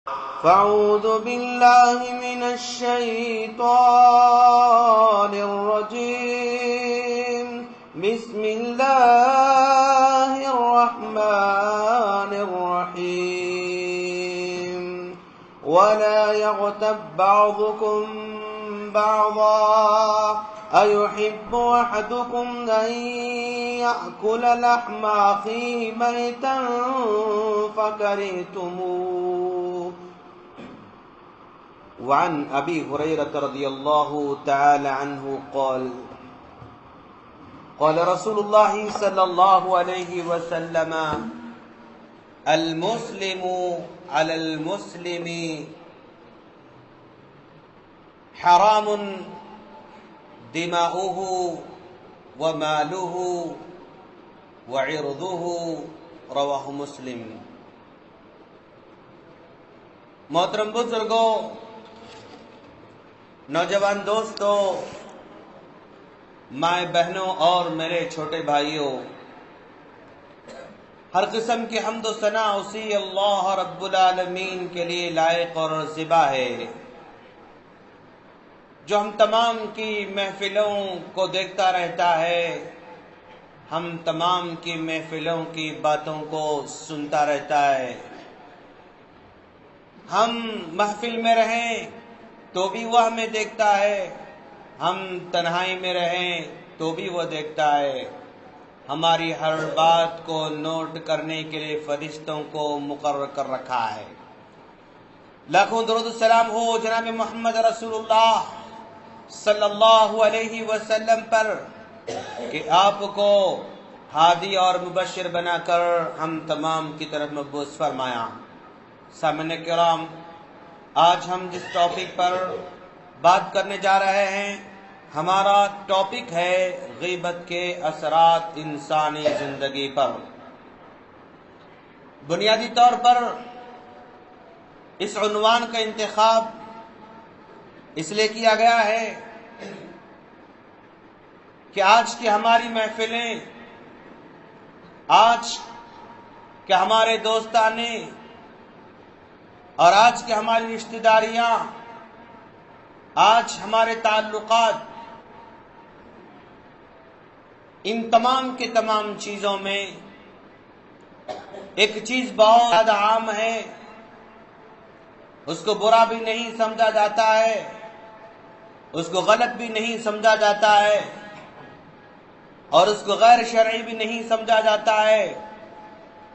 فأعوذ بالله من الشيطان الرجيم. بسم الله الرحمن الرحيم. ولا يغتب بعضكم بعضا أيحب أحدكم أن يأكل لحم أخيه ميتا فكرهتموه. وعن أبي هريرة رضي الله تعالى عنه قال قال رسول الله صلى الله عليه وسلم: المسلم على المسلم حرام دماؤه وماله وعرضه. رواہ مسلم. محترم بزرگوں، نوجوان دوستوں، مائیں بہنوں اور میرے چھوٹے بھائیوں، ہر قسم کی حمد و ثنا اسی اللہ رب العالمین کے لیے لائق اور زیبا ہے جو ہم تمام کی محفلوں کو دیکھتا رہتا ہے، ہم تمام کی محفلوں کی باتوں کو سنتا رہتا ہے. ہم محفل میں رہیں تو بھی وہ ہمیں دیکھتا ہے، ہم تنہائی میں رہیں تو بھی وہ دیکھتا ہے. ہماری ہر بات کو نوٹ کرنے کے لیے فرشتوں کو مقرر کر رکھا ہے. لاکھوں درود السلام ہو جناب محمد رسول اللہ صلی اللہ علیہ وسلم پر کہ آپ کو ہادی اور مبشر بنا کر ہم تمام کی طرف مبعوث فرمایا. سامعین کرام، آج ہم جس ٹاپک پر بات کرنے جا رہے ہیں، ہمارا ٹاپک ہے غیبت کے اثرات انسانی زندگی پر. بنیادی طور پر اس عنوان کا انتخاب اس لیے کیا گیا ہے کہ آج کی ہماری محفلیں، آج کے ہمارے دوستانے اور آج کی ہماری رشتہ داریاں، آج ہمارے تعلقات، ان تمام کے تمام چیزوں میں ایک چیز بہت زیادہ عام ہے، اس کو برا بھی نہیں سمجھا جاتا ہے، اس کو غلط بھی نہیں سمجھا جاتا ہے، اور اس کو غیر شرعی بھی نہیں سمجھا جاتا ہے.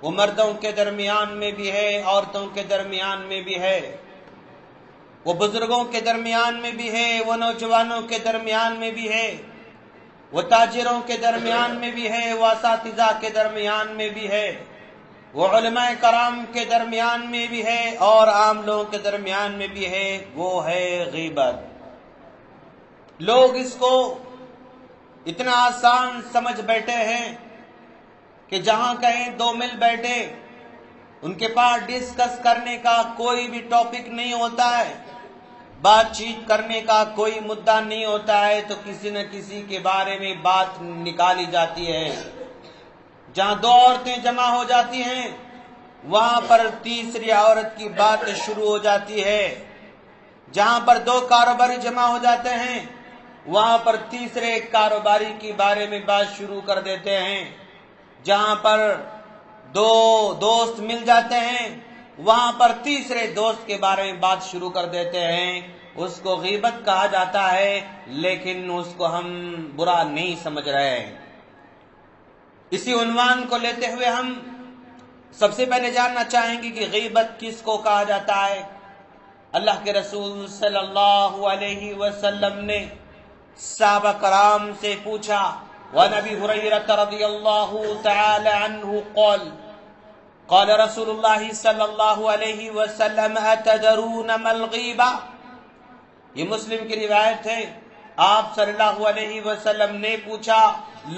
وہ مردوں کے درمیان میں بھی ہے، عورتوں کے درمیان میں بھی ہے، وہ بزرگوں کے درمیان میں بھی ہے، وہ نوجوانوں کے درمیان میں بھی ہے، وہ تاجروں کے درمیان میں بھی ہے، وہ اساتذہ کے درمیان میں بھی ہے، وہ علماء کرام کے درمیان میں بھی ہے، اور عام لوگوں کے درمیان میں بھی ہے. وہ ہے غیبت. لوگ اس کو اتنا آسان سمجھ بیٹھے ہیں کہ جہاں کہیں دو مل بیٹھے، ان کے پاس ڈسکس کرنے کا کوئی بھی ٹاپک نہیں ہوتا ہے، بات چیت کرنے کا کوئی مدعا نہیں ہوتا ہے، تو کسی نہ کسی کے بارے میں بات نکالی جاتی ہے. جہاں دو عورتیں جمع ہو جاتی ہیں، وہاں پر تیسری عورت کی بات شروع ہو جاتی ہے. جہاں پر دو کاروباری جمع ہو جاتے ہیں، وہاں پر تیسرے کاروباری کے بارے میں بات شروع کر دیتے ہیں. جہاں پر دو دوست مل جاتے ہیں، وہاں پر تیسرے دوست کے بارے میں بات شروع کر دیتے ہیں. اس کو غیبت کہا جاتا ہے، لیکن اس کو ہم برا نہیں سمجھ رہے ہیں. اسی عنوان کو لیتے ہوئے ہم سب سے پہلے جاننا چاہیں گے کہ غیبت کس کو کہا جاتا ہے. اللہ کے رسول صلی اللہ علیہ وسلم نے صحابہ کرام سے پوچھا. وعن ابی ہریرہ رضی اللہ تعالی عنہ قال قال رسول اللہ صلی اللہ علیہ وسلم: اتدرون ما الغیبہ؟ یہ مسلم کی روایت ہے. آپ صلی اللہ علیہ وسلم نے پوچھا،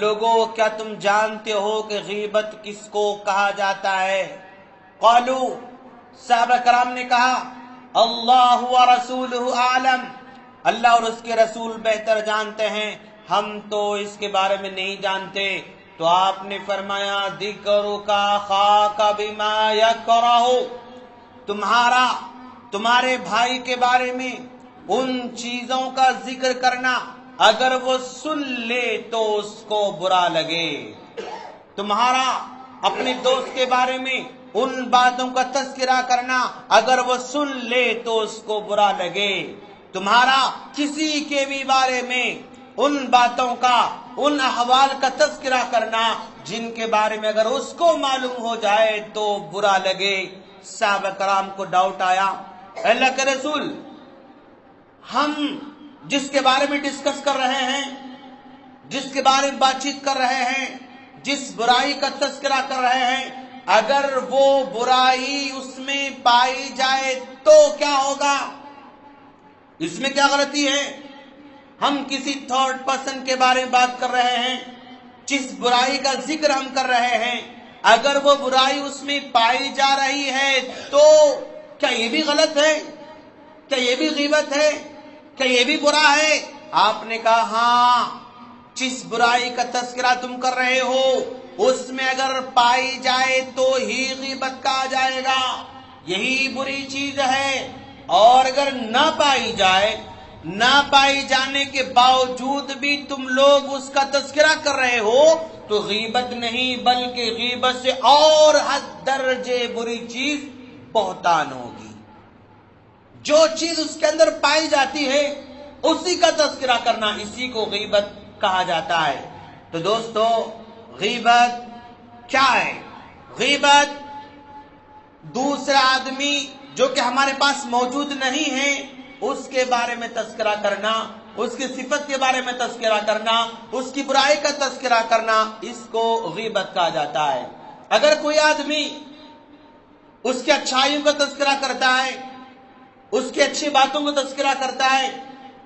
لوگوں کیا تم جانتے ہو کہ غیبت کس کو کہا جاتا ہے؟ قالوا، صحابہ کرام نے کہا، اللہ ورسولہ اعلم، اللہ اور اس کے رسول بہتر جانتے ہیں، ہم تو اس کے بارے میں نہیں جانتے. تو آپ نے فرمایا ذکرک اخاک بما یکرہ، تمہارا تمہارے بھائی کے بارے میں ان چیزوں کا ذکر کرنا اگر وہ سن لے تو اس کو برا لگے. تمہارا اپنے دوست کے بارے میں ان باتوں کا تذکرہ کرنا اگر وہ سن لے تو اس کو برا لگے. تمہارا کسی کے بھی بارے میں ان باتوں کا، ان احوال کا تذکرہ کرنا جن کے بارے میں اگر اس کو معلوم ہو جائے تو برا لگے. صحابہ کرام کو ڈاؤٹ آیا، اللہ کے رسول، ہم جس کے بارے میں ڈسکس کر رہے ہیں، جس کے بارے میں بات چیت کر رہے ہیں، جس برائی کا تذکرہ کر رہے ہیں، اگر وہ برائی اس میں پائی جائے تو کیا ہوگا؟ اس میں کیا غلطی ہے؟ ہم کسی تھرڈ پرسن کے بارے میں بات کر رہے ہیں، جس برائی کا ذکر ہم کر رہے ہیں، اگر وہ برائی اس میں پائی جا رہی ہے تو کیا یہ بھی غلط ہے؟ کیا یہ بھی غیبت ہے؟ کیا یہ بھی برا ہے؟ آپ نے کہا ہاں، جس برائی کا تذکرہ تم کر رہے ہو اس میں اگر پائی جائے تو ہی غیبت کہا جائے گا، یہی بری چیز ہے. اور اگر نہ پائی جائے، نہ پائی جانے کے باوجود بھی تم لوگ اس کا تذکرہ کر رہے ہو تو غیبت نہیں بلکہ غیبت سے اور حد درجے بری چیز بہتان ہوگی. جو چیز اس کے اندر پائی جاتی ہے اسی کا تذکرہ کرنا، اسی کو غیبت کہا جاتا ہے. تو دوستو، غیبت کیا ہے؟ غیبت دوسرا آدمی جو کہ ہمارے پاس موجود نہیں ہے اس کے بارے میں تذکرہ کرنا، اس کی صفت کے بارے میں تذکرہ کرنا، اس کی برائی کا تذکرہ کرنا، اس کو غیبت کہا جاتا ہے. اگر کوئی آدمی اس کی اچھائیوں کا تذکرہ کرتا ہے، اس کی اچھی باتوں کا تذکرہ کرتا ہے،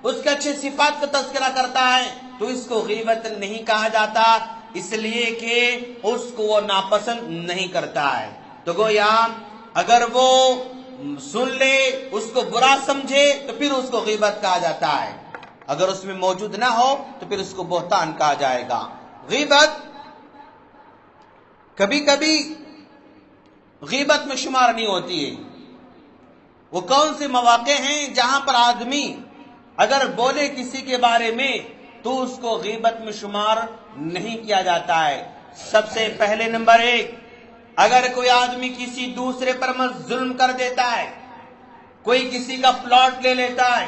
اس کے اچھے صفات کا تذکرہ کرتا ہے تو اس کو غیبت نہیں کہا جاتا، اس لیے کہ اس کو وہ ناپسند نہیں کرتا ہے. تو گویا اگر وہ سن لے، اس کو برا سمجھے تو پھر اس کو غیبت کہا جاتا ہے. اگر اس میں موجود نہ ہو تو پھر اس کو بہتان کہا جائے گا. غیبت کبھی کبھی غیبت میں شمار نہیں ہوتی ہے. وہ کون سے مواقع ہیں جہاں پر آدمی اگر بولے کسی کے بارے میں تو اس کو غیبت میں شمار نہیں کیا جاتا ہے. سب سے پہلے نمبر 1، اگر کوئی آدمی کسی دوسرے پر ظلم کر دیتا ہے، کوئی کسی کا پلاٹ لے لیتا ہے،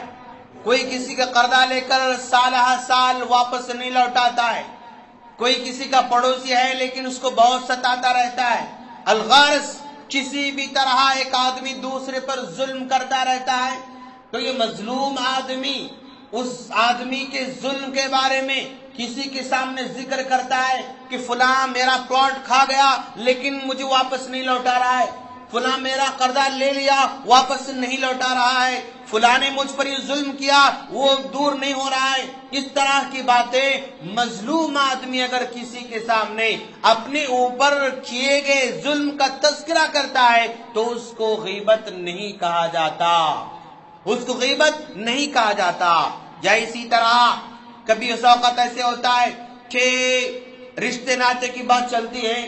کوئی کسی کا قرضہ لے کر سالہ سال واپس نہیں لوٹاتا ہے، کوئی کسی کا پڑوسی ہے لیکن اس کو بہت ستاتا رہتا ہے، الغرض کسی بھی طرح ایک آدمی دوسرے پر ظلم کرتا رہتا ہے، تو یہ مظلوم آدمی اس آدمی کے ظلم کے بارے میں کسی کے سامنے ذکر کرتا ہے کہ فلاں میرا پلاٹ کھا گیا لیکن مجھے واپس نہیں لوٹا رہا ہے، فلاں میرا قرضہ لے لیا واپس نہیں لوٹا رہا ہے، فلاں نے مجھ پر یہ ظلم کیا وہ دور نہیں ہو رہا ہے. اس طرح کی باتیں مظلوم آدمی اگر کسی کے سامنے اپنے اوپر کیے گئے ظلم کا تذکرہ کرتا ہے تو اس کو غیبت نہیں کہا جاتا، اس کو غیبت نہیں کہا جاتا. یا اسی طرح کبھی اس وقت ایسے ہوتا ہے کہ رشتے ناطے کی بات چلتی ہے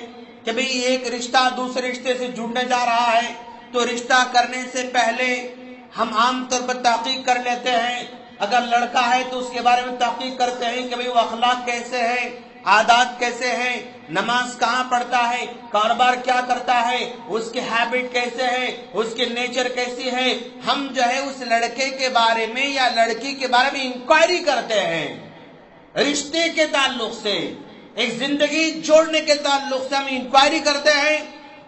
کہ بھئی ایک رشتہ دوسرے رشتے سے جڑنے جا رہا ہے، تو رشتہ کرنے سے پہلے ہم عام طور پر تحقیق کر لیتے ہیں. اگر لڑکا ہے تو اس کے بارے میں تحقیق کرتے ہیں کہ بھئی وہ اخلاق کیسے ہے، عادات کیسے ہیں، نماز کہاں پڑھتا ہے، کاروبار کیا کرتا ہے، اس کے ہیبٹ کیسے ہے، اس کے نیچر کیسی ہے. ہم جو ہے اس لڑکے کے بارے میں یا لڑکی کے بارے میں انکوائری کرتے ہیں. رشتے کے تعلق سے، ایک زندگی جوڑنے کے تعلق سے ہم انکوائری کرتے ہیں،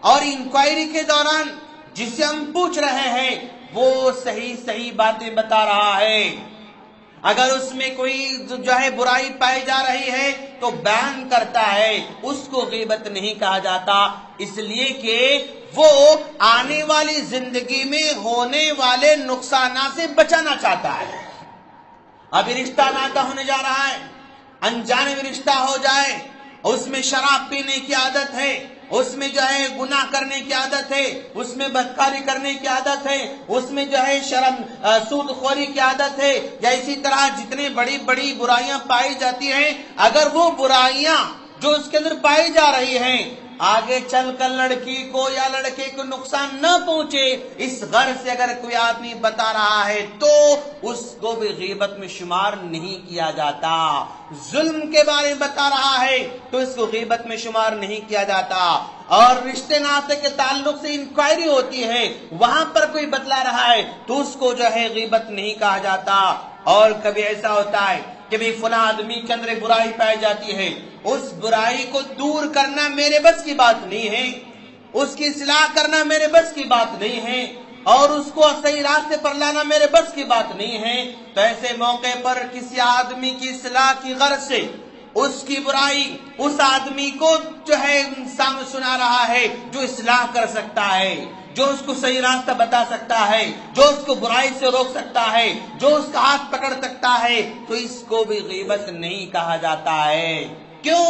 اور انکوائری کے دوران جسے ہم پوچھ رہے ہیں وہ صحیح باتیں بتا رہا ہے. اگر اس میں کوئی جو ہے برائی پائی جا رہی ہے تو بیان کرتا ہے، اس کو غیبت نہیں کہا جاتا، اس لیے کہ وہ آنے والی زندگی میں ہونے والے نقصانات سے بچانا چاہتا ہے. ابھی رشتہ ناتا ہونے جا رہا ہے، انجانے میں رشتہ ہو جائے، اس میں شراب پینے کی عادت ہے، اس میں جو ہے گناہ کرنے کی عادت ہے، اس میں بدکاری کرنے کی عادت ہے، اس میں جو ہے سود خوری کی عادت ہے، یا اسی طرح جتنے بڑی بڑی برائیاں پائی جاتی ہیں، اگر وہ برائیاں جو اس کے اندر پائی جا رہی ہیں آگے چل کر لڑکی کو یا لڑکے کو نقصان نہ پہنچے، اس غرض سے اگر کوئی آدمی بتا رہا ہے تو اس کو بھی غیبت میں شمار نہیں کیا جاتا۔ ظلم کے بارے میں بتا رہا ہے تو اس کو غیبت میں شمار نہیں کیا جاتا۔ اور رشتے ناطے کے تعلق سے انکوائری ہوتی ہے، وہاں پر کوئی بتلا رہا ہے تو اس کو جو ہے غیبت نہیں کہا جاتا۔ اور کبھی ایسا ہوتا ہے کہ بھی فلاں آدمی کے اندر برائی پائی جاتی ہے، اس برائی کو دور کرنا میرے بس کی بات نہیں ہے، اس کی اصلاح کرنا میرے بس کی بات نہیں ہے، اور اس کو صحیح راستے پر لانا میرے بس کی بات نہیں ہے، تو ایسے موقع پر کسی آدمی کی اصلاح کی غرض سے اس کی برائی اس آدمی کو جو ہے سامنے سنا رہا ہے جو اصلاح کر سکتا ہے، جو اس کو صحیح راستہ بتا سکتا ہے، جو اس کو برائی سے روک سکتا ہے، جو اس کا ہاتھ پکڑ سکتا ہے، تو اس کو بھی غیبت نہیں کہا جاتا ہے۔ کیوں؟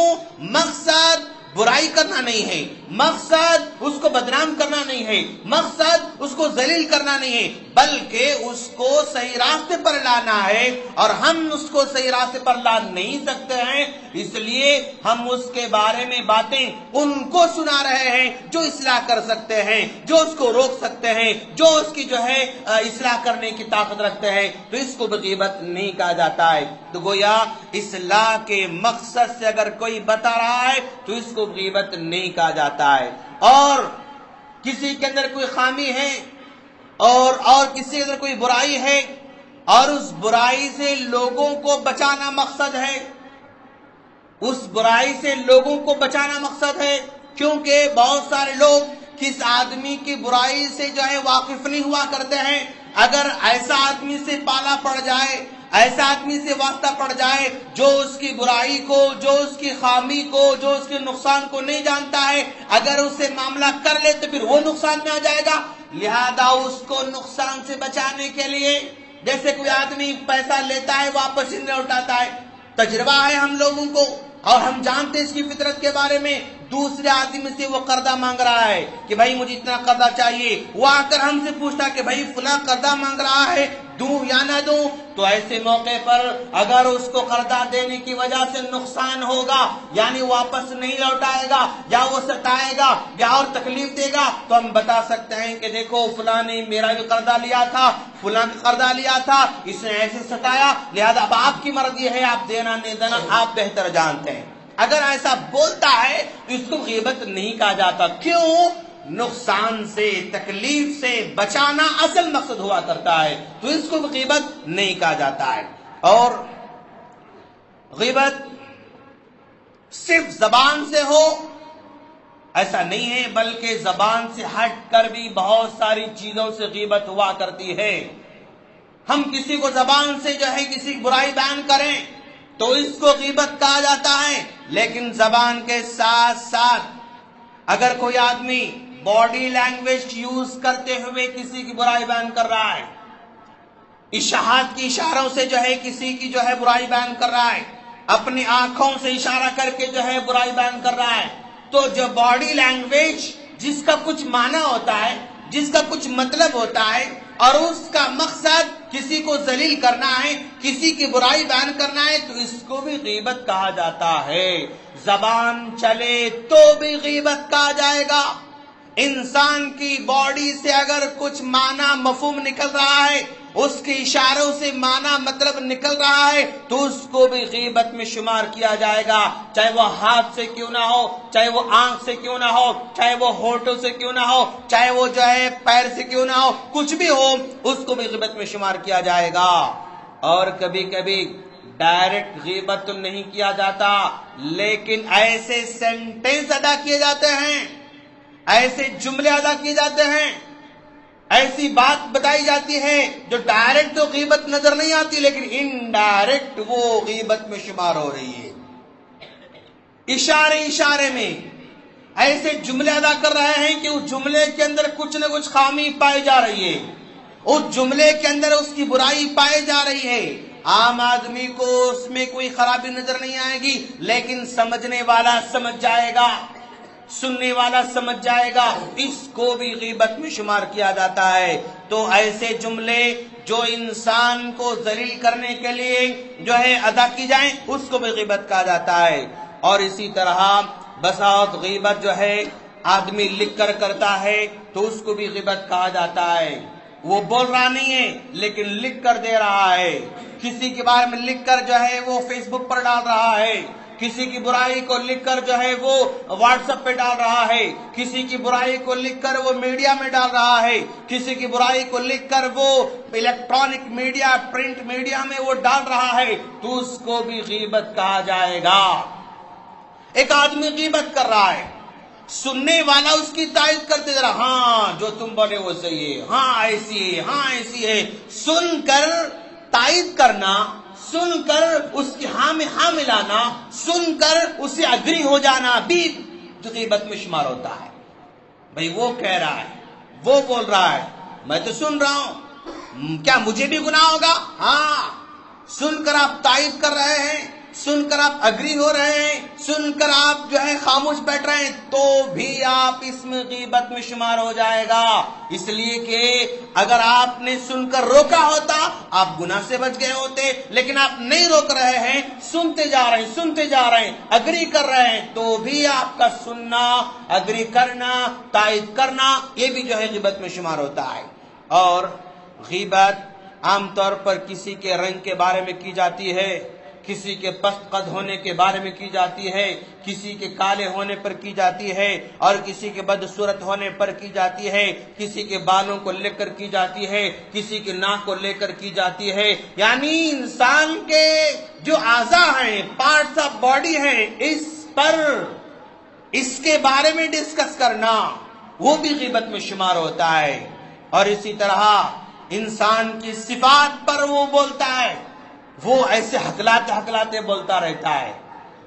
مقصد برائی کرنا نہیں ہے، مقصد اس کو بدنام کرنا نہیں ہے، مقصد اس کو ذلیل کرنا نہیں ہے، بلکہ اس کو صحیح راستے پر لانا ہے، اور ہم اس کو صحیح راستے پر لا نہیں سکتے ہیں، اس لیے ہم اس کے بارے میں باتیں ان کو سنا رہے ہیں جو اصلاح کر سکتے ہیں، جو اس کو روک سکتے ہیں، جو اس کی جو ہے اصلاح کرنے کی طاقت رکھتے ہیں، تو اس کو بھی غیبت نہیں کہا جاتا ہے۔ تو گویا اصلاح کے مقصد سے اگر کوئی بتا رہا ہے تو اس کو غیبت نہیں کہا جاتا ہے۔ اور کسی کے اندر کوئی خامی ہے اور کسی کے اندر کوئی برائی ہے اور اس برائی سے لوگوں کو بچانا مقصد ہے، اس برائی سے لوگوں کو بچانا مقصد ہے، کیونکہ بہت سارے لوگ کس آدمی کی برائی سے جو ہے واقف نہیں ہوا کرتے ہیں۔ اگر ایسا آدمی سے پالا پڑ جائے، ایسا آدمی سے واسطہ پڑ جائے جو اس کی برائی کو، جو اس کی خامی کو، جو اس کے نقصان کو نہیں جانتا ہے، اگر اس سے معاملہ کر لے تو پھر وہ نقصان میں آ جائے گا۔ لہذا اس کو نقصان سے بچانے کے لیے، جیسے کوئی آدمی پیسہ لیتا ہے واپس ہی نہیں لوٹاتا ہے، تجربہ ہے ہم لوگوں کو اور ہم جانتے ہیں اس کی فطرت کے بارے میں، دوسرے آدمی سے وہ قرضہ مانگ رہا ہے کہ بھائی مجھے اتنا قرضہ چاہیے، وہ آ کر ہم سے پوچھتا کہ بھائی فلاں قرضہ مانگ رہا ہے، دوں یا نہ دوں، تو ایسے موقع پر اگر اس کو قرضہ دینے کی وجہ سے نقصان ہوگا، یعنی واپس نہیں لوٹائے گا یا وہ ستائے گا یا اور تکلیف دے گا، تو ہم بتا سکتے ہیں کہ دیکھو فلاں نے میرا بھی قرضہ لیا تھا، فلاں کا قرضہ لیا تھا، اس نے ایسے ستایا، لہذا اب آپ کی مرضی ہے، آپ دینا نہیں دینا آپ بہتر جانتے ہیں۔ اگر ایسا بولتا ہے تو اس کو غیبت نہیں کہا جاتا۔ کیوں؟ نقصان سے، تکلیف سے بچانا اصل مقصد ہوا کرتا ہے، تو اس کو غیبت نہیں کہا جاتا ہے۔ اور غیبت صرف زبان سے ہو ایسا نہیں ہے، بلکہ زبان سے ہٹ کر بھی بہت ساری چیزوں سے غیبت ہوا کرتی ہے۔ ہم کسی کو زبان سے جو ہے کسی برائی بیان کریں تو اس کو غیبت کہا جاتا ہے، لیکن زبان کے ساتھ ساتھ اگر کوئی آدمی باڈی لینگویج یوز کرتے ہوئے کسی کی برائی بیان کر رہا ہے، اشارات کی اشاروں سے جو ہے کسی کی جو ہے برائی بیان کر رہا ہے، اپنی آنکھوں سے اشارہ کر کے جو ہے برائی بیان کر رہا ہے، تو جو باڈی لینگویج جس کا کچھ معنی ہوتا ہے، جس کا کچھ مطلب ہوتا ہے، اور اس کا مقصد کسی کو ذلیل کرنا ہے، کسی کی برائی بیان کرنا ہے، تو اس کو بھی غیبت کہا جاتا ہے۔ زبان چلے تو بھی غیبت کہا جائے گا۔ انسان کی باڈی سے اگر کچھ معنی مفہوم نکل رہا ہے، اس کے اشاروں سے معنی مطلب نکل رہا ہے، تو اس کو بھی غیبت میں شمار کیا جائے گا، چاہے وہ ہاتھ سے کیوں نہ ہو، چاہے وہ آنکھ سے کیوں نہ ہو، چاہے وہ ہونٹوں سے کیوں نہ ہو، چاہے وہ جو ہے پیر سے کیوں نہ ہو، کچھ بھی ہو، اس کو بھی غیبت میں شمار کیا جائے گا۔ اور کبھی کبھی ڈائریکٹ غیبت تو نہیں کیا جاتا، لیکن ایسے سینٹنس ادا کیے جاتے ہیں، ایسے جملے ادا کیے جاتے ہیں، ایسی بات بتائی جاتی ہے جو ڈائریکٹ تو غیبت نظر نہیں آتی، لیکن انڈائریکٹ وہ غیبت میں شمار ہو رہی ہے۔ اشارے میں ایسے جملے ادا کر رہے ہیں کہ اس جملے کے اندر کچھ نہ کچھ خامی پائی جا رہی ہے، اس جملے کے اندر اس کی برائی پائی جا رہی ہے۔ عام آدمی کو اس میں کوئی خرابی نظر نہیں آئے گی، لیکن سمجھنے والا سمجھ جائے گا، سننے والا سمجھ جائے گا، اس کو بھی غیبت میں شمار کیا جاتا ہے۔ تو ایسے جملے جو انسان کو ذلیل کرنے کے لیے جو ہے ادا کی جائیں، اس کو بھی غیبت کہا جاتا ہے۔ اور اسی طرح بساوت غیبت جو ہے آدمی لکھ کر کرتا ہے تو اس کو بھی غیبت کہا جاتا ہے. وہ بول رہا نہیں ہے لیکن لکھ کر دے رہا ہے. کسی کے بارے میں لکھ کر جو ہے وہ فیس بک پر ڈال رہا ہے. کسی کی برائی کو لکھ کر جو ہے وہ واٹس ایپ پہ ڈال رہا ہے. کسی کی برائی کو لکھ کر وہ میڈیا میں ڈال رہا ہے. کسی کی برائی کو لکھ کر وہ الیکٹرانک میڈیا پرنٹ میڈیا میں وہ ڈال رہا ہے تو اس کو بھی غیبت کہا جائے گا. ایک آدمی غیبت کر رہا ہے, سننے والا اس کی تائید کرتے جا رہا, ہاں جو تم بولے وہ صحیح ہے, ہاں ایسی ہے, ہاں ایسی ہے. سن کر تائید کرنا, سن کر اس کی ہاں میں ہاں ملانا, سن کر اسے اگری ہو جانا بھی غیبت میں شمار ہوتا ہے. بھئی وہ کہہ رہا ہے, وہ بول رہا ہے, میں تو سن رہا ہوں, کیا مجھے بھی گناہ ہوگا؟ ہاں. سن کر آپ تائید کر رہے ہیں, سن کر آپ اگری ہو رہے ہیں, سن کر آپ جو ہے خاموش بیٹھ رہے ہیں تو بھی آپ اس میں غیبت میں شمار ہو جائے گا. اس لیے کہ اگر آپ نے سن کر روکا ہوتا آپ گناہ سے بچ گئے ہوتے, لیکن آپ نہیں روک رہے ہیں, سنتے جا رہے ہیں, سنتے جا رہے ہیں, اگری کر رہے ہیں تو بھی آپ کا سننا, اگری کرنا, تائید کرنا یہ بھی جو ہے غیبت میں شمار ہوتا ہے. اور غیبت عام طور پر کسی کے رنگ کے بارے میں کی جاتی ہے, کسی کے پست قد ہونے کے بارے میں کی جاتی ہے, کسی کے کالے ہونے پر کی جاتی ہے, اور کسی کے بدصورت ہونے پر کی جاتی ہے, کسی کے بالوں کو لے کر کی جاتی ہے, کسی کے ناک کو لے کر کی جاتی ہے. یعنی انسان کے جو اعضاء ہیں, پارٹس آف باڈی ہیں, اس پر اس کے بارے میں ڈسکس کرنا وہ بھی غیبت میں شمار ہوتا ہے. اور اسی طرح انسان کی صفات پر وہ بولتا ہے, وہ ایسے ہکلاتے بولتا رہتا ہے,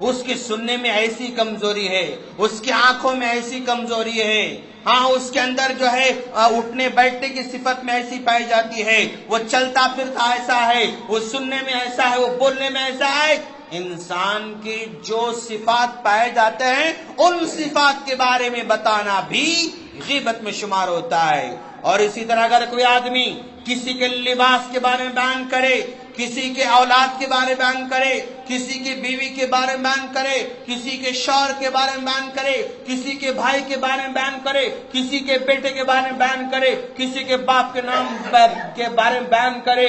اس کی سننے میں ایسی کمزوری ہے, اس کی آنکھوں میں ایسی کمزوری ہے, ہاں اس کے اندر جو ہے اٹھنے بیٹھنے کی صفت میں ایسی پائی جاتی ہے, وہ چلتا پھرتا ایسا ہے, وہ سننے میں ایسا ہے, وہ بولنے میں ایسا ہے. انسان کی جو صفات پائے جاتے ہیں ان صفات کے بارے میں بتانا بھی غیبت میں شمار ہوتا ہے. اور اسی طرح اگر کوئی آدمی کسی کے لباس کے بارے میں بیان کرے, کسی کے اولاد کے بارے میں بیان کرے, کسی کی بیوی کے بارے میں بیان کرے, کسی کے شوہر کے بارے میں بیان کرے, کسی کے بھائی کے بارے میں بیان کرے, کسی کے بیٹے کے بارے میں بیان کرے, کسی کے باپ کے نام کے بارے میں بیان کرے,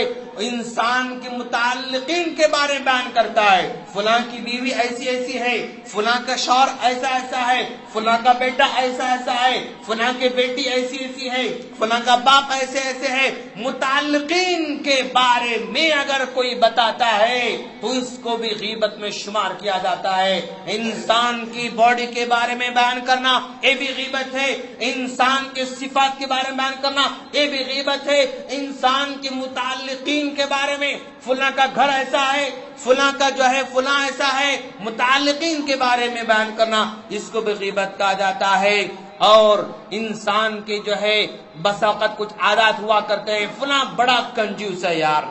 انسان کے متعلقین کے بارے میں بیان کرتا ہے, فلاں کی بیوی ایسی ایسی ہے, فلاں کا شوہر ایسا ایسا ہے, فلاں کا بیٹا ایسا ایسا ہے, فلاں کی بیٹی ایسی ایسی ہے, فلاں کا باپ ایسے ایسے ہے. متعلقین کے بارے میں اگر کوئی بتاتا ہے تو اس کو بھی غیبت میں شمار کیا جاتا ہے. انسان کی باڈی کے بارے میں بیان کرنا یہ بھی غیبت ہے, انسان کے صفات کے بارے میں بیان کرنا یہ بھی غیبت ہے, انسان کے متعلقین کے بارے میں فلاں کا گھر ایسا ہے, فلاں کا جو ہے فلاں ایسا ہے, متعلقین کے بارے میں بیان کرنا اس کو بھی غیبت کہا جاتا ہے. اور انسان کے جو ہے بس اوقات کچھ عادات ہوا کرتے ہیں, فلاں بڑا کنجوس ہے یار,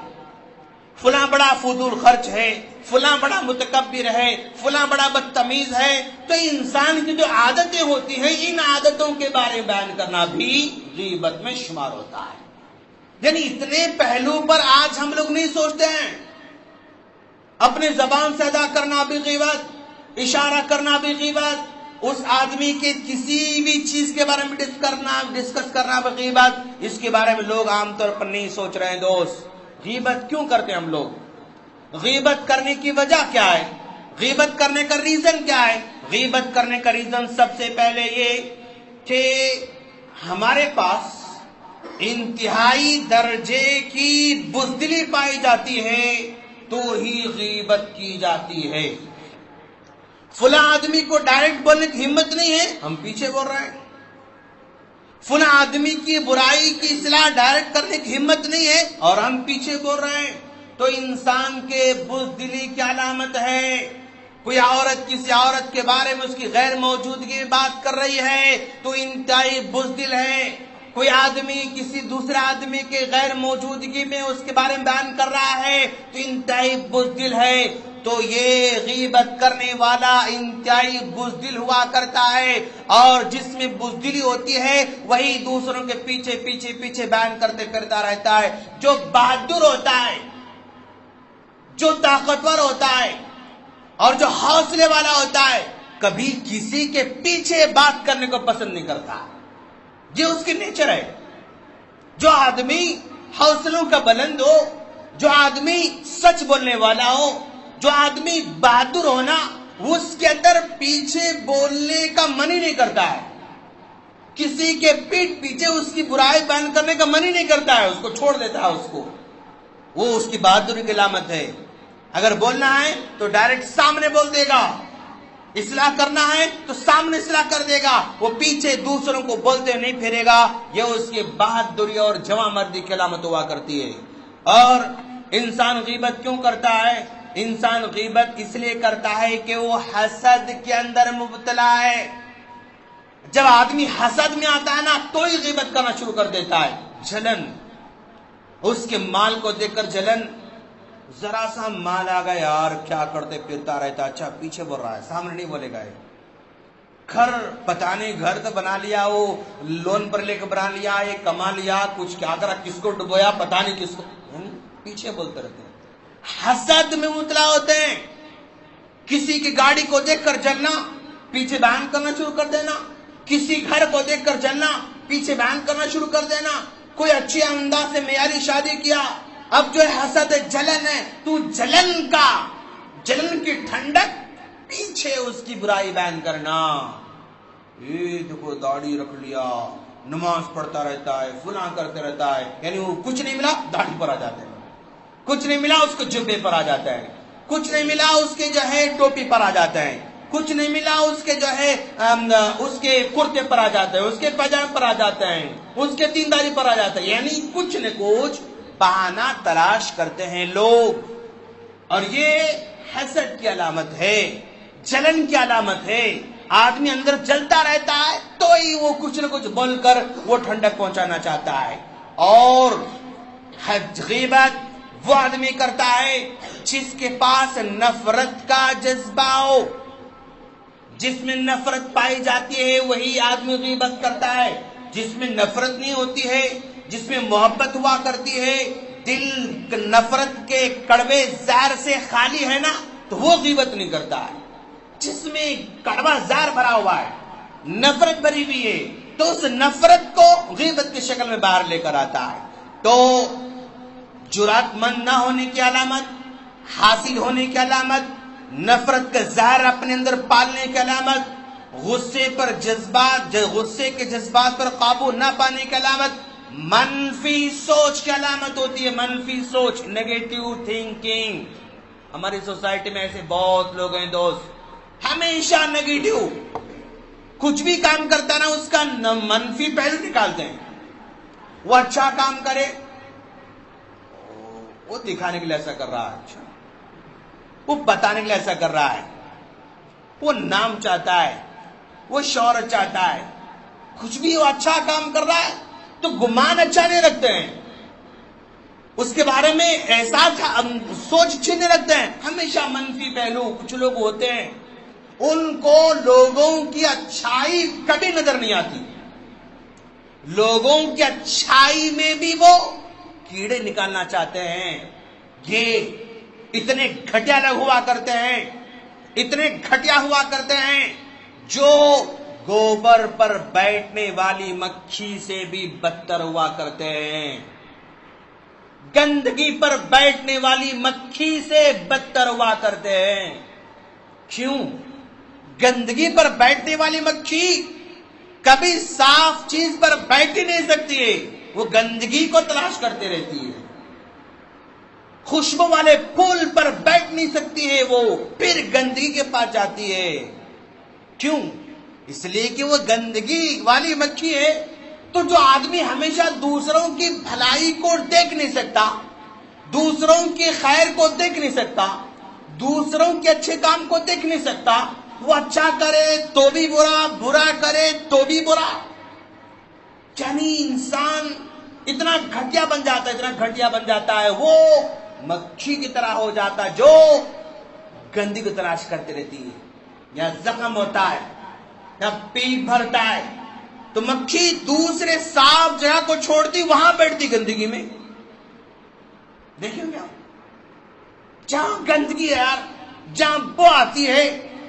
فلاں بڑا فضول خرچ ہے, فلاں بڑا متکبر ہے, فلاں بڑا بدتمیز ہے. تو انسان کی جو عادتیں ہوتی ہیں ان عادتوں کے بارے میں بیان کرنا بھی غیبت میں شمار ہوتا ہے. یعنی اتنے پہلو پر آج ہم لوگ نہیں سوچتے ہیں. اپنے زبان سے ادا کرنا بھی غیبت, اشارہ کرنا بھی غیبت, اس آدمی کے کسی بھی چیز کے بارے میں ڈسکس کرنا بھی غیبت. اس کے بارے میں لوگ عام طور پر نہیں سوچ رہے ہیں. دوست, غیبت کیوں کرتے ہیں ہم لوگ؟ غیبت کرنے کی وجہ کیا ہے؟ غیبت کرنے کا ریزن کیا ہے؟ غیبت کرنے کا ریزن سب سے پہلے یہ کہ ہمارے پاس انتہائی درجے کی بزدلی پائی جاتی ہے تو ہی غیبت کی جاتی ہے. فلاں آدمی کو ڈائریکٹ بولنے کی ہمت نہیں ہے, ہم پیچھے بول رہے ہیں. فلاں آدمی کی برائی کی اصلاح ڈائریکٹ کرنے کی ہمت نہیں ہے اور ہم پیچھے بول رہے ہیں. تو انسان کے بزدلی کی علامت ہے. کوئی عورت کسی عورت کے بارے میں اس کی غیر موجودگی میں بات کر رہی ہے تو انتہائی بزدل ہے. کوئی آدمی کسی دوسرے آدمی کے غیر موجودگی میں اس کے بارے میں بیان کر رہا ہے تو انتہائی بزدل ہے. تو یہ غیبت کرنے والا انتہائی بزدل ہوا کرتا ہے, اور جس میں بزدلی ہوتی ہے وہی دوسروں کے پیچھے پیچھے پیچھے بیان کرتے پھرتا رہتا ہے. جو بہادر ہوتا ہے, جو طاقتور ہوتا ہے اور جو حوصلے والا ہوتا ہے کبھی کسی کے پیچھے بات کرنے کو پسند نہیں کرتا. یہ اس کی نیچر ہے. جو آدمی حوصلوں کا بلند ہو، جو آدمی سچ بولنے والا ہو، جو آدمی بہادر ہونا، اس کے اندر پیچھے بولنے کا من ہی نہیں کرتا ہے. کسی کے پیٹ پیچھے اس کی برائی بیان کرنے کا من ہی نہیں کرتا ہے، اس کو چھوڑ دیتا ہے. اس کو وہ اس کی بہادری کی علامت ہے. اگر بولنا ہے تو ڈائریکٹ سامنے بول دے گا، اصلاح کرنا ہے تو سامنے اصلاح کر دے گا. وہ پیچھے دوسروں کو بولتے نہیں پھرے گا. یہ اس کی بہادری اور جواں مردی کی علامت ہوا کرتی ہے. اور انسان غیبت کیوں کرتا ہے؟ انسان غیبت اس لیے کرتا ہے کہ وہ حسد کے اندر مبتلا ہے. جب آدمی حسد میں آتا ہے نا تو ہی غیبت کرنا شروع کر دیتا ہے. جلن، اس کے مال کو دیکھ کر جلن. ذرا سا مال آ گیا، یار کیا کرتے پھرتا رہتا، اچھا پیچھے بول رہا ہے، سامنے نہیں بولے گا. گھر پتا نہیں، گھر تو بنا لیا، وہ لون پر لے کے بنا لیا، یہ کما لیا، کچھ کیا کرا، کس کو ڈبویا پتا نہیں کس کو، پیچھے بولتے رہتے ہیں. حسد میں مبتلا ہوتے ہیں. کسی کی گاڑی کو دیکھ کر جلنا، پیچھے بیان کرنا شروع کر دینا. کسی گھر کو دیکھ کر جلنا، پیچھے بیان کرنا شروع کر دینا. کوئی اچھی انداز سے معیاری شادی کیا، اب جو ہے حسد ہے، جلن ہے، تو جلن کی ٹھنڈک پیچھے اس کی برائی بیان کرنا. یہ دیکھو داڑھی رکھ لیا، نماز پڑھتا رہتا ہے، فلاں کرتے رہتا ہے. یعنی وہ کچھ نہیں ملا داڑھی پر آ جاتا ہے، کچھ نہیں ملا اس کو جبے پر آ جاتا ہے، کچھ نہیں ملا اس کے جو ہے ٹوپی پر آ جاتا ہے، کچھ نہیں ملا اس کے جو ہے اس کے کرتے پر آ جاتا ہے، اس کے پاجامے پر آ جاتا ہے، اس کے دینداری پر آ جاتا ہے. یعنی کچھ نہ کچھ بہانہ تلاش کرتے ہیں لوگ. اور یہ حسد کی علامت ہے، جلن کی علامت ہے. آدمی اندر جلتا رہتا ہے تو ہی وہ کچھ نہ کچھ بول کر وہ ٹھنڈک پہنچانا چاہتا ہے. اور غیبت وہ آدمی کرتا ہے جس کے پاس نفرت کا جذبہ ہو. جس میں نفرت پائی جاتی ہے وہی آدمی غیبت کرتا ہے. جس میں نفرت نہیں ہوتی ہے، جس میں محبت ہوا کرتی ہے، دل نفرت کے کڑوے زہر سے خالی ہے نا، تو وہ غیبت نہیں کرتا ہے. جس میں کڑوا زہر بھرا ہوا ہے، نفرت بھری ہوئی ہے، تو اس نفرت کو غیبت کی شکل میں باہر لے کر آتا ہے. تو جرات مند نہ ہونے کی علامت، حاصل ہونے کی علامت، نفرت کا زہر اپنے اندر پالنے کی علامت، غصے کے جذبات پر قابو نہ پانے کی علامت، منفی سوچ کی علامت ہوتی ہے. منفی سوچ، نیگیٹو تھنکنگ. ہماری سوسائٹی میں ایسے بہت لوگ ہیں دوست، ہمیشہ نیگیٹو، کچھ بھی کام کرتا نا اس کا منفی پہلو نکالتے ہیں. وہ اچھا کام کرے، وہ دکھانے کے لیے ایسا کر رہا ہے، وہ بتانے کے لیے ایسا کر رہا ہے، وہ نام چاہتا ہے، وہ شہرت چاہتا ہے. کچھ بھی وہ اچھا کام کر رہا ہے تو گمان اچھا نہیں رکھتے ہیں، اس کے بارے میں احساس سوچ اچھی نہیں رکھتے ہیں. ہمیشہ منفی پہلو. کچھ لوگ ہوتے ہیں ان کو لوگوں کی اچھائی کبھی نظر نہیں آتی، لوگوں کی اچھائی میں بھی وہ کیڑے نکالنا چاہتے ہیں. یہ اتنے گھٹیا لوگ ہوا کرتے ہیں، اتنے گھٹیا ہوا کرتے ہیں جو گوبر پر بیٹھنے والی مکھی سے بھی بدتر ہوا کرتے ہیں. گندگی پر بیٹھنے والی مکھی سے بدتر ہوا کرتے ہیں. کیوں؟ گندگی پر بیٹھنے والی مکھی کبھی صاف چیز پر بیٹھ ہی نہیں سکتی ہے، وہ گندگی کو تلاش کرتے رہتی ہے. خوشبو والے پھول پر بیٹھ نہیں سکتی ہے، وہ پھر گندگی کے پاس جاتی ہے. کیوں؟ اس لیے کہ وہ گندگی والی مکھی ہے. تو جو آدمی ہمیشہ دوسروں کی بھلائی کو دیکھ نہیں سکتا، دوسروں کی خیر کو دیکھ نہیں سکتا، دوسروں کے اچھے کام کو دیکھ نہیں سکتا، وہ اچھا کرے تو بھی برا، برا کرے تو بھی برا. یعنی انسان اتنا گھٹیا بن جاتا ہے، اتنا گھٹیا بن جاتا ہے، وہ مکھی کی طرح ہو جاتا ہے جو گندگی کو تلاش کرتے رہتی ہے. یا زخم ہوتا ہے یا پیٹ بھرتا ہے تو مکھی دوسرے صاف جگہ کو چھوڑتی، وہاں بیٹھتی گندگی میں. دیکھیں کیا، جہاں گندگی ہے یار، جہاں بو آتی ہے،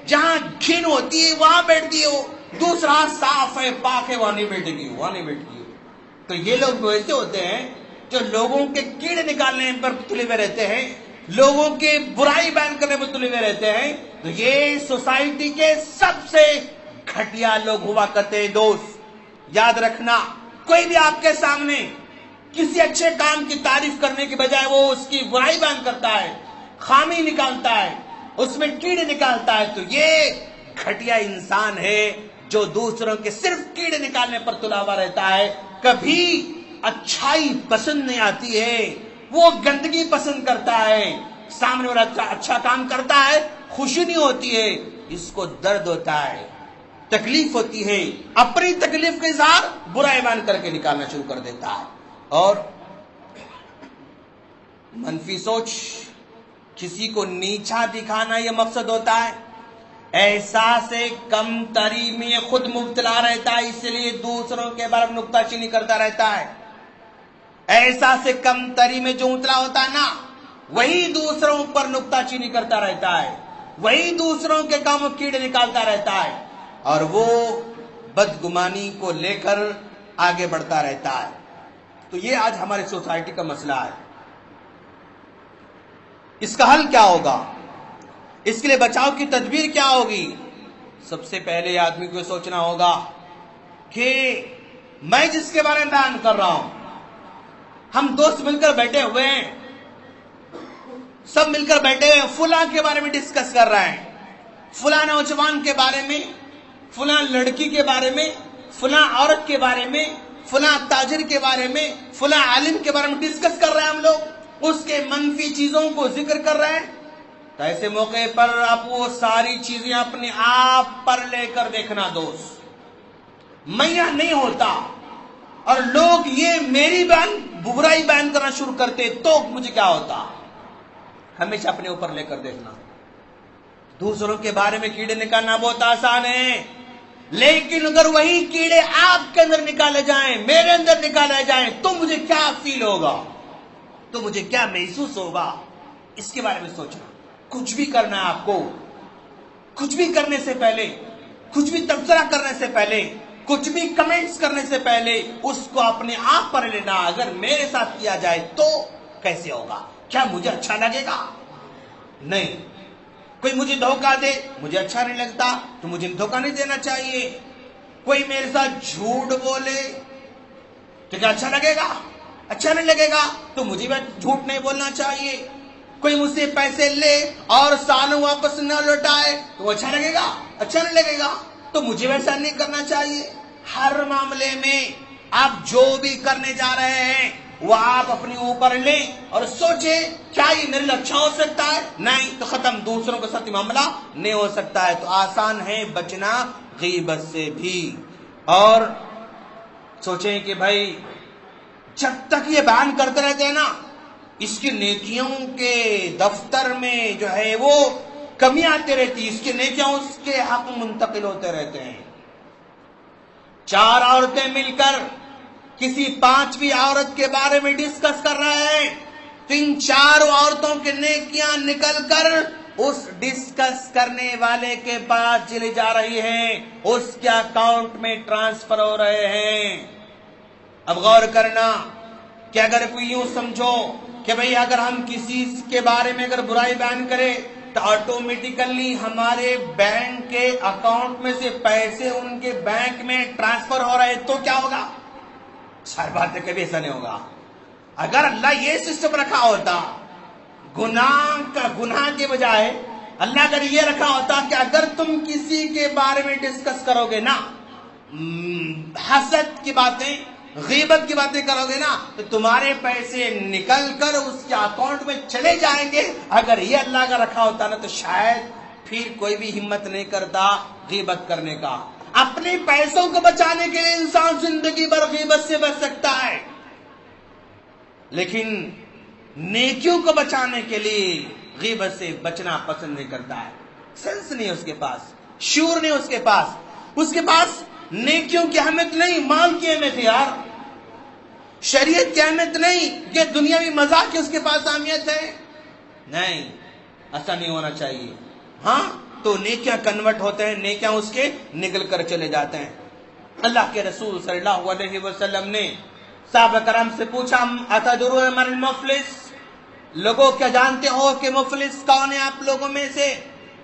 جہاں گھن ہوتی ہے وہاں بیٹھتی ہے، دوسرا صاف ہے پاک ہے وہاں نہیں بیٹھے گی، وہاں نہیں بیٹھتی ہے۔ تو یہ لوگ ویسے ہوتے ہیں جو لوگوں کے کیڑے نکالنے پر تلے ہوئے رہتے ہیں، لوگوں کے برائی بیان کرنے پر تلے ہوئے رہتے ہیں۔ تو یہ سوسائٹی کے سب سے گھٹیا لوگ ہوا کرتے ہیں۔ دوست یاد رکھنا، کوئی بھی آپ کے سامنے کسی اچھے کام کی تعریف کرنے کے بجائے وہ اس کی برائی بیان کرتا ہے، خامی نکالتا ہے، اس میں کیڑے نکالتا ہے، تو یہ گھٹیا انسان ہے جو دوسروں کے صرف کیڑے نکالنے پر تلا ہوا رہتا ہے۔ کبھی اچھائی پسند نہیں آتی ہے، وہ گندگی پسند کرتا ہے۔ سامنے والا اچھا کام کرتا ہے، خوشی نہیں ہوتی ہے، اس کو درد ہوتا ہے، تکلیف ہوتی ہے، اپنی تکلیف کا اظہار برائی بیان کر کے نکالنا شروع کر دیتا ہے۔ اور منفی سوچ، کسی کو نیچا دکھانا یہ مقصد ہوتا ہے۔ احساس کم تری میں خود مبتلا رہتا ہے، اس لیے دوسروں کے بارے میں نکتہ چینی کرتا رہتا ہے۔ احساس کم تری میں جو مبتلا ہوتا ہے نا، وہی دوسروں پر نکتہ چینی کرتا رہتا ہے، وہی دوسروں کے کاموں کیڑے نکالتا رہتا ہے، اور وہ بدگمانی کو لے کر آگے بڑھتا رہتا ہے۔ تو یہ آج ہماری سوسائٹی کا مسئلہ ہے۔ اس کا حل کیا ہوگا؟ اس کے لیے بچاؤ کی تدبیر کیا ہوگی؟ سب سے پہلے آدمی کو سوچنا ہوگا کہ میں جس کے بارے میں بیان کر رہا ہوں، ہم دوست مل کر بیٹھے ہوئے ہیں، سب مل کر بیٹھے ہوئے فلاں کے بارے میں ڈسکس کر رہے ہیں، فلاں نوجوان کے بارے میں، فلاں لڑکی کے بارے میں، فلاں عورت کے بارے میں، فلاں تاجر کے بارے میں، فلاں عالم کے بارے میں ڈسکس کر رہے ہیں۔ ہم لوگ اس کے منفی چیزوں کو ذکر کر رہے ہیں، تو ایسے موقع پر اب وہ ساری چیزیں اپنے آپ پر لے کر دیکھنا دوست، میں یہاں نہیں ہوتا اور لوگ یہ میری برائی بیان کرنا شروع کرتے تو مجھے کیا ہوتا؟ ہمیشہ اپنے اوپر لے کر دیکھنا۔ دوسروں کے بارے میں کیڑے نکالنا بہت آسان ہے، لیکن اگر وہی کیڑے آپ کے اندر نکالے جائیں، میرے اندر نکالے جائیں، تو مجھے کیا فیل ہوگا، تو مجھے کیا محسوس ہوگا؟ اس کے بارے میں سوچنا۔ کچھ بھی کرنا ہے آپ کو، کچھ بھی کرنے سے پہلے، کچھ بھی تبصرہ کرنے سے پہلے، کچھ بھی کمنٹس کرنے سے پہلے اس کو اپنے آپ پر لینا، اگر میرے ساتھ کیا جائے تو کیسے ہوگا؟ کیا مجھے اچھا لگے گا؟ نہیں۔ کوئی مجھے دھوکہ دے، مجھے اچھا نہیں لگتا، تو مجھے دھوکہ نہیں دینا چاہیے۔ کوئی میرے ساتھ جھوٹ بولے تو کیا اچھا لگے گا؟ اچھا نہیں لگے گا، تو مجھے بھی جھوٹ نہیں بولنا چاہیے۔ کوئی مجھ سے پیسے لے اور سالوں واپس نہ لوٹائے تو وہ اچھا لگے گا؟ اچھا نہیں لگے گا، تو مجھے ویسا نہیں کرنا چاہیے۔ ہر معاملے میں آپ جو بھی کرنے جا رہے ہیں وہ آپ اپنے اوپر لیں اور سوچیں کیا یہ میرے لیے اچھا ہو سکتا ہے؟ نہیں تو ختم، دوسروں کے ساتھ معاملہ نہیں ہو سکتا ہے۔ تو آسان ہے بچنا غیبت سے بھی، اور سوچیں کہ بھائی جب تک یہ بیان کرتے رہتے ہیں نا، اس کی نیکیوں کے دفتر میں جو ہے وہ کمی آتی رہتی، اس کی نیکیاں اس کے حق منتقل ہوتے رہتے ہیں۔ 4 عورتیں مل کر کسی 5ویں عورت کے بارے میں ڈسکس کر رہے ہیں، تو ان 4 عورتوں کے نیکیاں نکل کر اس ڈسکس کرنے والے کے پاس چلی جا رہی ہیں، اس کے اکاؤنٹ میں ٹرانسفر ہو رہے ہیں۔ اب غور کرنا کہ اگر کوئی یوں سمجھو کہ بھئی اگر ہم کسی کے بارے میں اگر برائی بیان کریں تو آٹومیٹیکلی ہمارے بینک کے اکاؤنٹ میں سے پیسے ان کے بینک میں ٹرانسفر ہو رہے تو کیا ہوگا؟ ساری بات ہے، کبھی ایسا نہیں ہوگا۔ اگر اللہ یہ سسٹم رکھا ہوتا، گناہ کے بجائے اللہ اگر یہ رکھا ہوتا کہ اگر تم کسی کے بارے میں ڈسکس کرو گے نا، حسد کی باتیں، غیبت کی باتیں کرو گے نا، تو تمہارے پیسے نکل کر اس کے اکاؤنٹ میں چلے جائیں گے۔ اگر یہ اللہ کا رکھا ہوتا نا تو شاید پھر کوئی بھی ہمت نہیں کرتا غیبت کرنے کا۔ اپنے پیسوں کو بچانے کے لیے انسان زندگی بھر غیبت سے بچ سکتا ہے، لیکن نیکیوں کو بچانے کے لیے غیبت سے بچنا پسند نہیں کرتا ہے۔ سینس نہیں اس کے پاس، شعور نہیں اس کے پاس، اس کے پاس نیکیوں کی اہمیت نہیں، مال کی اہمیت ہے یار، شریعت کی اہمیت نہیں، کہ دنیاوی مزاح کی اس کے پاس اہمیت ہے۔ نہیں، ایسا نہیں ہونا چاہیے۔ ہاں تو نیکیاں کنورٹ ہوتے ہیں، نیکیاں اس کے نکل کر چلے جاتے ہیں۔ اللہ کے رسول صلی اللہ علیہ وسلم نے صحابہ کرام سے پوچھا اتدرون من المفلس، لوگوں کیا جانتے ہو کہ مفلس کون ہے آپ لوگوں میں سے؟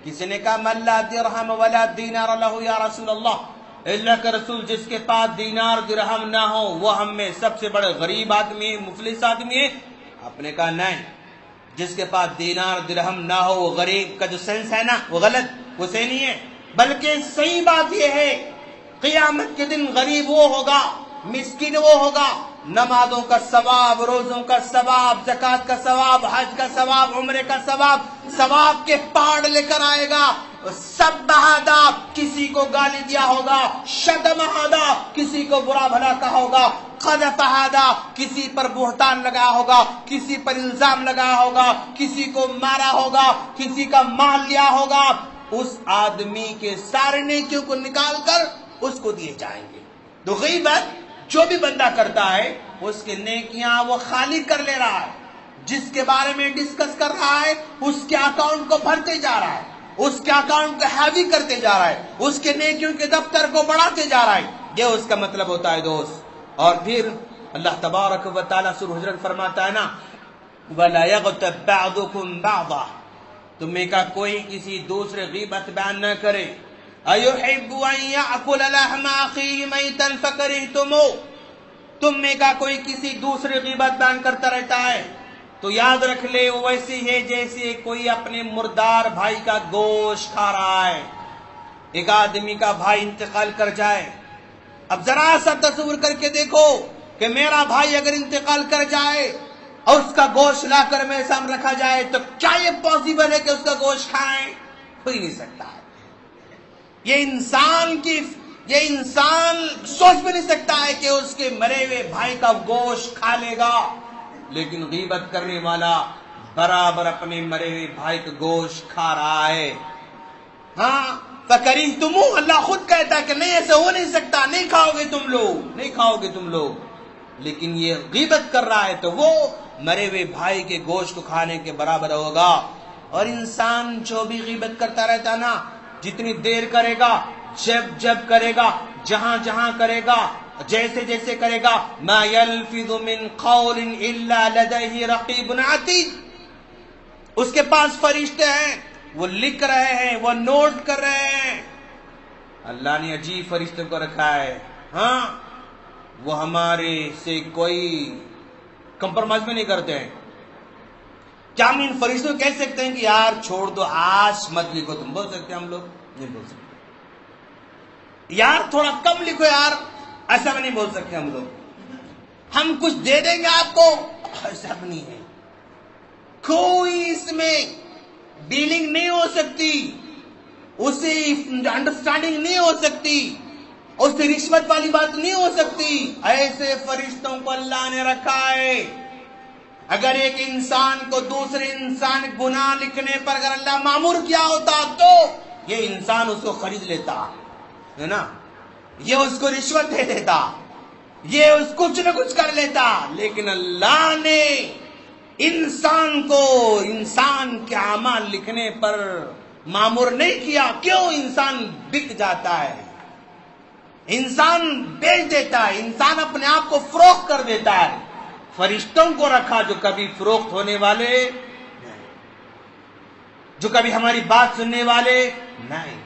کسی نے کہا من لا درہم ولا دینار لہ یا رسول اللہ، اللہ کا رسول جس کے پاس دینار درہم نہ ہو وہ ہم میں سب سے بڑے غریب آدمی ہے، مفلس آدمی ہے؟ آپ نے کہا نہیں، جس کے پاس دینار درہم نہ ہو وہ غریب کا جو سینس ہے نا وہ غلط، وہ صحیح نہیں ہے، بلکہ صحیح بات یہ ہے قیامت کے دن غریب وہ ہوگا، مسکین وہ ہوگا، نمازوں کا ثواب، روزوں کا ثواب، زکوٰۃ کا ثواب، حج کا ثواب، عمرے کا ثواب کے پہاڑ لے کر آئے گا، سب بہادا کسی کو گالی دیا ہوگا، شتم ہادا کسی کو برا بھلا کہا ہوگا، قذف ہادا کسی پر بہتان لگایا ہوگا، کسی پر الزام لگایا ہوگا، کسی کو مارا ہوگا، کسی کا مال لیا ہوگا، اس آدمی کے سارے نیکیوں کو نکال کر اس کو دیے جائیں گے۔ تو غیبت جو بھی بندہ کرتا ہے اس کے نیکیاں وہ خالی کر لے رہا ہے، جس کے بارے میں ڈسکس کر رہا ہے اس کے اکاؤنٹ کو بھرتے جا رہا ہے، اس کے اکاؤنٹ کو ہیوی کرتے جا رہا ہے، اس کے نیکیوں کے دفتر کو بڑھاتے جا رہا ہے، یہ اس کا مطلب ہوتا ہے دوست۔ اور پھر اللہ تبارک و تعالیٰ سورہ حجرات فرماتا ہے نا وَلَا يَغْتَبْ بَعْضُكُمْ بَعْضًا، تم میں کا کوئی کسی دوسرے غیبت بیان نہ کرے۔ أَيُحِبُّ أَن يَأْكُلَ لَحْمَ أَخِيهِ مَيْتًا فَكَرِهْتُمُوهُ، تم میں کا کوئی کسی دوسرے غیبت بیان کرتا رہتا ہے تو یاد رکھ لے وہ ویسی ہے جیسے کوئی اپنے مردار بھائی کا گوشت کھا رہا ہے۔ ایک آدمی کا بھائی انتقال کر جائے، اب ذرا سا تصور کر کے دیکھو کہ میرا بھائی اگر انتقال کر جائے اور اس کا گوشت لا کر میرے سامنے رکھا جائے تو کیا یہ پاسبل ہے کہ اس کا گوشت کھائیں؟ ہو ہی نہیں سکتا ہے۔ یہ انسان سوچ بھی نہیں سکتا ہے کہ اس کے مرے ہوئے بھائی کا گوشت کھا لے گا، لیکن غیبت کرنے والا برابر اپنے مرے ہوئے بھائی کا گوشت کھا رہا ہے۔ ہاں فَكَرِهْتُمُوهُ، اللہ خود کہتا ہے کہ نہیں ایسا ہو نہیں سکتا، نہیں کھاؤ گے تم لوگ، لیکن یہ غیبت کر رہا ہے تو وہ مرے ہوئے بھائی کے گوشت کو کھانے کے برابر ہوگا۔ اور انسان جو بھی غیبت کرتا رہتا نا، جتنی دیر کرے گا، جب کرے گا، جہاں کرے گا، جیسے کرے گا، ما يلفظ من قول الا لديه رقیب عتید، اس کے پاس فرشتے ہیں، وہ لکھ رہے ہیں، وہ نوٹ کر رہے ہیں۔ اللہ نے عجیب فرشتوں کو رکھا ہے، ہاں وہ ہمارے سے کوئی کمپرومائز میں نہیں کرتے ہیں۔ کیا ہم ان فرشتوں کو کہہ سکتے ہیں کہ یار چھوڑ دو آج مت لکھو؟ تم بول سکتے ہیں، ہم لوگ نہیں بول سکتے۔ یار تھوڑا کم لکھو یار، ایسا بھی نہیں بول سکتے ہم لوگ۔ ہم کچھ دے دیں گے آپ کو، ایسا بھی نہیں ہے۔ کوئی اس میں ڈیلنگ نہیں ہو سکتی، اسے انڈرسٹینڈنگ نہیں ہو سکتی، اس سے رشوت والی بات نہیں ہو سکتی۔ ایسے فرشتوں کو اللہ نے رکھا ہے۔ اگر ایک انسان کو دوسرے انسان گناہ لکھنے پر اگر اللہ مامور کیا ہوتا تو یہ انسان اس کو خرید لیتا ہے نا، یہ اس کو رشوت دے دیتا، یہ اس کچھ نہ کچھ کر لیتا، لیکن اللہ نے انسان کو انسان کے اعمال لکھنے پر مامور نہیں کیا۔ کیوں؟ انسان بک جاتا ہے، انسان بیچ دیتا ہے، انسان اپنے آپ کو فروخت کر دیتا ہے۔ فرشتوں کو رکھا جو کبھی فروخت ہونے والے نہیں، جو کبھی ہماری بات سننے والے نہیں،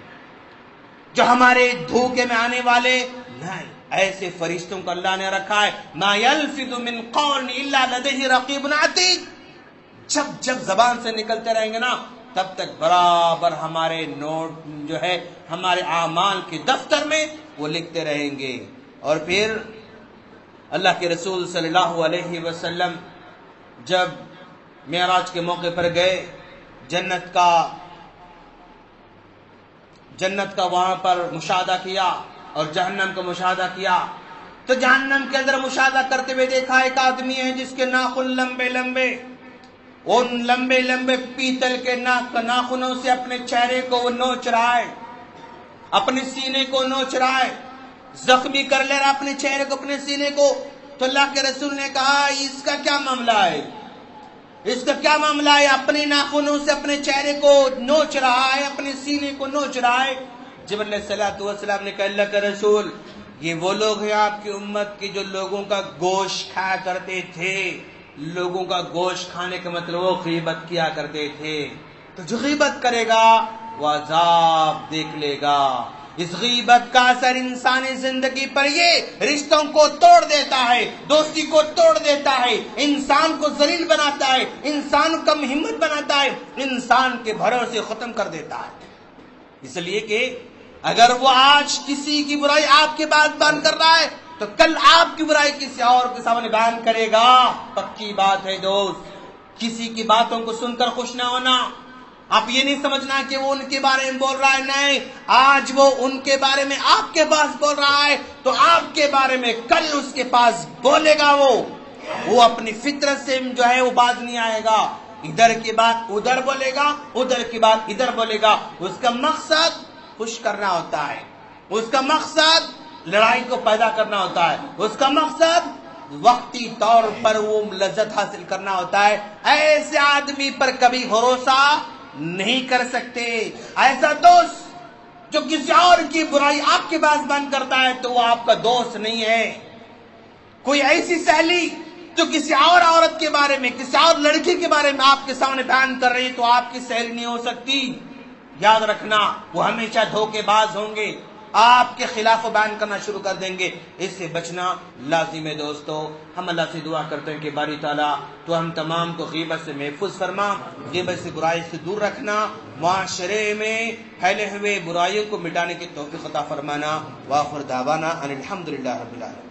جو ہمارے دھوکے میں آنے والے نہیں، ایسے فرشتوں کو اللہ نے رکھا ہے۔ ما یلفظ من قول الا لدیہ رقیب عتید، جب زبان سے نکلتے رہیں گے نا تب تک برابر ہمارے نوٹ جو ہے ہمارے اعمال کے دفتر میں وہ لکھتے رہیں گے۔ اور پھر اللہ کے رسول صلی اللہ علیہ وسلم جب معراج کے موقع پر گئے، جنت کا وہاں پر مشاہدہ کیا اور جہنم کا مشاہدہ کیا، تو جہنم کے اندر مشاہدہ کرتے ہوئے دیکھا ایک آدمی ہے جس کے ناخن لمبے لمبے، ان لمبے لمبے پیتل کے ناخنوں سے اپنے چہرے کو وہ نوچ رہا ہے، اپنے سینے کو نوچ رہا ہے، زخمی کر لے رہا اپنے چہرے کو، اپنے سینے کو۔ تو اللہ کے رسول نے کہا اس کا کیا معاملہ ہے؟ اس کا کیا معاملہ ہے؟ اپنے ناخنوں سے اپنے چہرے کو نوچ رہا ہے، اپنے سینے کو نوچ رہا ہے۔ جبرائیل علیہ السلام نے کہا اللہ کا رسول یہ وہ لوگ ہیں آپ کی امت کے جو لوگوں کا گوشت کھایا کرتے تھے۔ لوگوں کا گوشت کھانے کا مطلب وہ غیبت کیا کرتے تھے، تو جو غیبت کرے گا وہ عذاب دیکھ لے گا۔ اس غیبت کا اثر انسانی زندگی پر یہ رشتوں کو توڑ دیتا ہے، دوستی کو توڑ دیتا ہے، انسان کو ذلیل بناتا ہے، انسان کو کم ہمت بناتا ہے، انسان کے بھروسے ختم کر دیتا ہے۔ اس لیے کہ اگر وہ آج کسی کی برائی آپ کے بعد بیان کر رہا ہے تو کل آپ کی برائی کسی اور کے سامنے بیان کرے گا۔ پکی بات ہے دوست، کسی کی باتوں کو سن کر خوش نہ ہونا۔ آپ یہ نہیں سمجھنا کہ وہ ان کے بارے میں بول رہا ہے، نہیں، آج وہ ان کے بارے میں آپ کے پاس بول رہا ہے تو آپ کے بارے میں کل اس کے پاس بولے گا۔ وہ اپنی فطرت سے جو ہے وہ باز نہیں آئے گا، ادھر کی بات ادھر بولے گا، ادھر کی بات ادھر بولے گا۔ اس کا مقصد خوش کرنا ہوتا ہے، اس کا مقصد لڑائی کو پیدا کرنا ہوتا ہے، اس کا مقصد وقتی طور پر وہ لذت حاصل کرنا ہوتا ہے۔ ایسے آدمی پر کبھی بھروسہ نہیں کر سکتے۔ ایسا دوست جو کسی اور کی برائی آپ کے پاس بیان کرتا ہے تو وہ آپ کا دوست نہیں ہے۔ کوئی ایسی سہیلی جو کسی اور عورت کے بارے میں، کسی اور لڑکی کے بارے میں آپ کے سامنے بیان کر رہی ہے تو آپ کی سہیلی نہیں ہو سکتی۔ یاد رکھنا وہ ہمیشہ دھوکے باز ہوں گے، آپ کے خلاف بیان کرنا شروع کر دیں گے۔ اس سے بچنا لازم ہے دوستو۔ ہم اللہ سے دعا کرتے ہیں کہ باری تعالیٰ تو ہم تمام کو غیبت سے محفوظ فرما، غیبت سے برائی سے دور رکھنا، معاشرے میں پھیلے ہوئے برائیوں کو مٹانے کی توفیق عطا فرمانا۔ وآخر دعوانا ان الحمدللہ رب العالمین۔